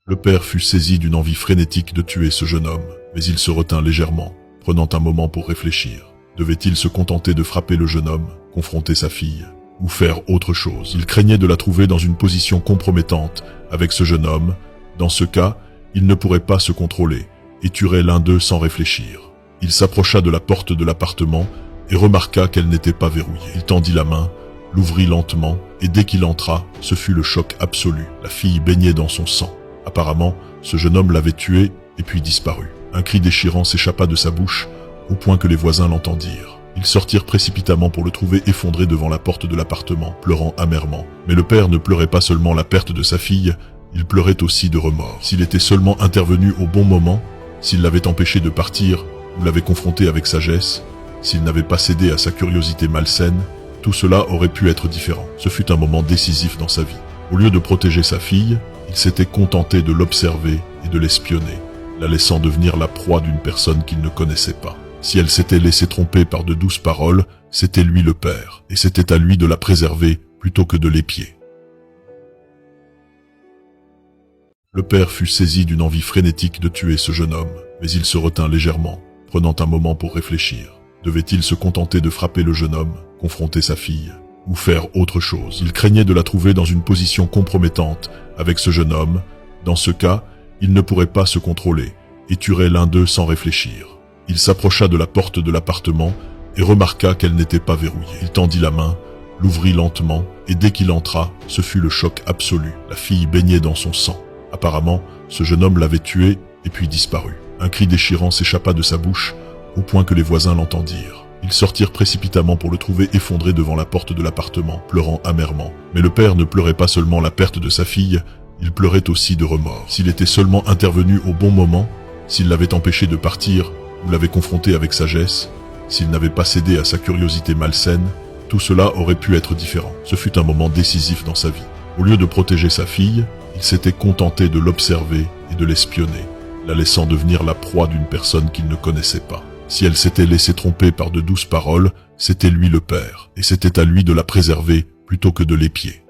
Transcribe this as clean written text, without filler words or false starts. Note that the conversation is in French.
Le père fut saisi d'une envie frénétique de tuer ce jeune homme, mais il se retint légèrement, prenant un moment pour réfléchir. Devait-il se contenter de frapper le jeune homme, confronter sa fille, ou faire autre chose? Il craignait de la trouver dans une position compromettante avec ce jeune homme. Dans ce cas, il ne pourrait pas se contrôler et tuerait l'un d'eux sans réfléchir. Il s'approcha de la porte de l'appartement et remarqua qu'elle n'était pas verrouillée. Il tendit la main, l'ouvrit lentement, et dès qu'il entra, ce fut le choc absolu. La fille baignait dans son sang. Apparemment, ce jeune homme l'avait tuée et puis disparu. Un cri déchirant s'échappa de sa bouche, au point que les voisins l'entendirent. Ils sortirent précipitamment pour le trouver effondré devant la porte de l'appartement, pleurant amèrement. Mais le père ne pleurait pas seulement la perte de sa fille, il pleurait aussi de remords. S'il était seulement intervenu au bon moment, s'il l'avait empêché de partir, ou l'avait confronté avec sagesse, s'il n'avait pas cédé à sa curiosité malsaine, tout cela aurait pu être différent. Ce fut un moment décisif dans sa vie. Au lieu de protéger sa fille, il s'était contenté de l'observer et de l'espionner, la laissant devenir la proie d'une personne qu'il ne connaissait pas. Si elle s'était laissée tromper par de douces paroles, c'était lui le père, et c'était à lui de la préserver plutôt que de l'épier. Le père fut saisi d'une envie frénétique de tuer ce jeune homme, mais il se retint légèrement, prenant un moment pour réfléchir. Devait-il se contenter de frapper le jeune homme, confronter sa fille, ou faire autre chose? Il craignait de la trouver dans une position compromettante avec ce jeune homme. Dans ce cas, il ne pourrait pas se contrôler et tuerait l'un d'eux sans réfléchir. Il s'approcha de la porte de l'appartement et remarqua qu'elle n'était pas verrouillée. Il tendit la main, l'ouvrit lentement, et dès qu'il entra, ce fut le choc absolu. La fille baignait dans son sang. Apparemment, ce jeune homme l'avait tuée et puis disparu. Un cri déchirant s'échappa de sa bouche, au point que les voisins l'entendirent. Ils sortirent précipitamment pour le trouver effondré devant la porte de l'appartement, pleurant amèrement. Mais le père ne pleurait pas seulement la perte de sa fille, il pleurait aussi de remords. S'il était seulement intervenu au bon moment, s'il l'avait empêché de partir, ou l'avait confronté avec sagesse, s'il n'avait pas cédé à sa curiosité malsaine, tout cela aurait pu être différent. Ce fut un moment décisif dans sa vie. Au lieu de protéger sa fille, il s'était contenté de l'observer et de l'espionner, la laissant devenir la proie d'une personne qu'il ne connaissait pas. Si elle s'était laissée tromper par de douces paroles, c'était lui le père, et c'était à lui de la préserver plutôt que de l'épier.